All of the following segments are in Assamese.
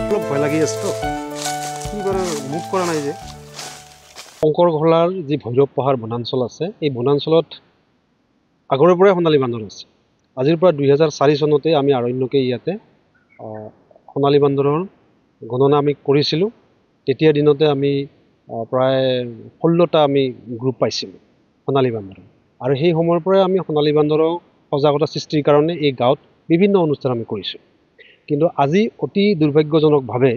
অলপ ভয় লাগি আছে তো কি কৰে মুভ কৰা নাই যে শংকৰ ঘোলাৰ যি ভৈৰৱ পাহাৰ বনাঞ্চল আছে এই বনাঞ্চলত আগৰে পৰাই সোণালী বান্দৰ আছে আজিৰ পৰা 2004 চনতে আমি আৰণ্যকে ইয়াতে সোণালী বান্দৰৰ গণনা আমি কৰিছিলোঁ তেতিয়া দিনতে আমি প্ৰায় 16টা আমি গ্ৰুপ পাইছিলোঁ সোণালী বান্দৰ আৰু সেই সময়ৰ পৰাই আমি সোণালী বান্দৰৰ সজাগতা সৃষ্টিৰ কাৰণে এই গাঁৱত বিভিন্ন অনুষ্ঠান আমি কৰিছোঁ কিন্তু আজি অতি দুৰ্ভাগ্যজনকভাৱে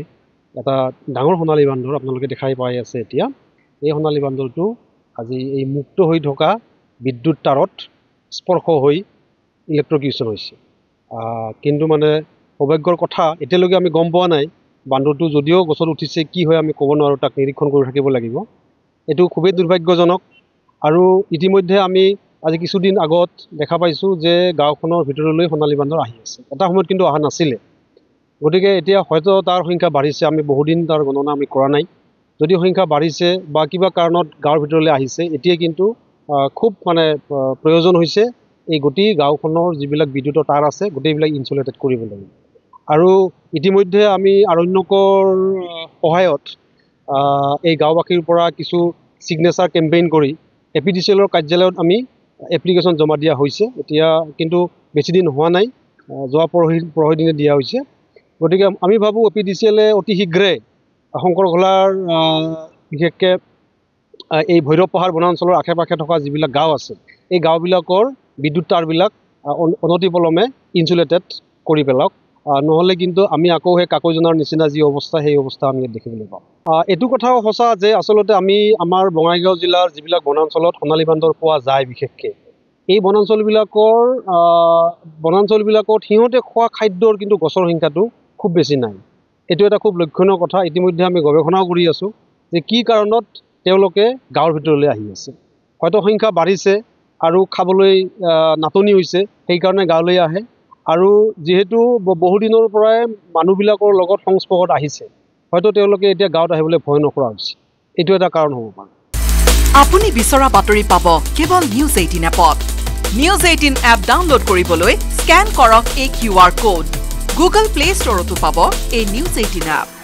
এটা ডাঙৰ সোণালী বান্দৰ আপোনালোকে দেখাই পাই আছে এতিয়া এই সোণালী বান্দৰটো আজি এই মুক্ত হৈ থকা বিদ্যুৎ তাৰত স্পৰ্শ হৈ ইলেক্ট্ৰকিউশ্যন হৈছে কিন্তু মানে সৌভাগ্যৰ কথা এতিয়ালৈকে আমি গম পোৱা নাই বান্দৰটো যদিও গছত উঠিছে কি হয় আমি ক'ব নোৱাৰোঁ তাক নিৰীক্ষণ কৰি থাকিব লাগিব এইটো খুবেই দুৰ্ভাগ্যজনক আৰু ইতিমধ্যে আমি আজি কিছুদিন আগত দেখা পাইছোঁ যে গাঁওখনৰ ভিতৰলৈ সোণালী বান্দৰ আহি আছে এটা সময়ত কিন্তু অহা নাছিলে গতিকে এতিয়া হয়তো তাৰ সংখ্যা বাঢ়িছে আমি বহুদিন তাৰ গণনা আমি কৰা নাই যদি সংখ্যা বাঢ়িছে বা কিবা কাৰণত গাঁৱৰ ভিতৰলৈ আহিছে এতিয়া কিন্তু খুব মানে প্ৰয়োজন হৈছে এই গোটেই গাঁওখনৰ যিবিলাক বিদ্যুতৰ তাঁৰ আছে গোটেইবিলাক ইনচুলেটেড কৰিব লাগিব আৰু ইতিমধ্যে আমি আৰণ্যকৰ সহায়ত এই গাঁওবাসীৰ পৰা কিছু ছিগনেচাৰ কেম্পেইন কৰি APDCLৰ কাৰ্যালয়ত আমি এপ্লিকেশ্যন জমা দিয়া হৈছে এতিয়া কিন্তু বেছিদিন হোৱা নাই যোৱা পৰহি দিনে দিয়া হৈছে গতিকে আমি ভাবোঁ APDCLে অতি শীঘ্ৰে শংকৰ ঘোলাৰ বিশেষকৈ এই ভৈৰৱ পাহাৰ বনাঞ্চলৰ আশে পাশে থকা যিবিলাক গাঁও আছে এই গাঁওবিলাকৰ বিদ্যুৎ তাঁৰবিলাক অনতিপলমে ইনচুলেটেড কৰি পেলাওক নহ'লে কিন্তু আমি আকৌ সেই কাকৈজনাৰ নিচিনা যি অৱস্থা সেই অৱস্থা আমি ইয়াত দেখিবলৈ পাওঁ এইটো কথাও সঁচা যে আচলতে আমি আমাৰ বঙাইগাঁও জিলাৰ যিবিলাক বনাঞ্চলত সোণালী বান্দৰ পোৱা যায় বিশেষকৈ এই বনাঞ্চলবিলাকত সিহঁতে খোৱা খাদ্যৰ কিন্তু গছৰ সংখ্যাটো খুব বেছি নাই এইটো এটা খুব লক্ষণীয় কথা ইতিমধ্যে আমি গৱেষণাও কৰি আছোঁ যে কি কাৰণত তেওঁলোকে গাঁৱৰ ভিতৰলৈ আহি আছে হয়তো সংখ্যা বাঢ়িছে আৰু খাবলৈ নাটনি হৈছে সেইকাৰণে গাঁৱলৈ আহে আৰু যিহেতু বহুদিনৰ পৰাই মানুহবিলাকৰ লগত সংস্পৰ্শত আহিছে হয়তো তেওঁলোকে এতিয়া গাঁৱত আহিবলৈ ভয় নকৰা হৈছে এইটো এটা কাৰণ হ'ব পাৰে আপুনি বিচৰা বাতৰি পাব কেৱল নিউজ 18 এপত নিউজ 18 এপ ডাউনলোড কৰিবলৈ স্ক্যান কৰক এই QR কোড গুগল প্লে ষ্টৰতো পাব এই নিউজ 18 এপ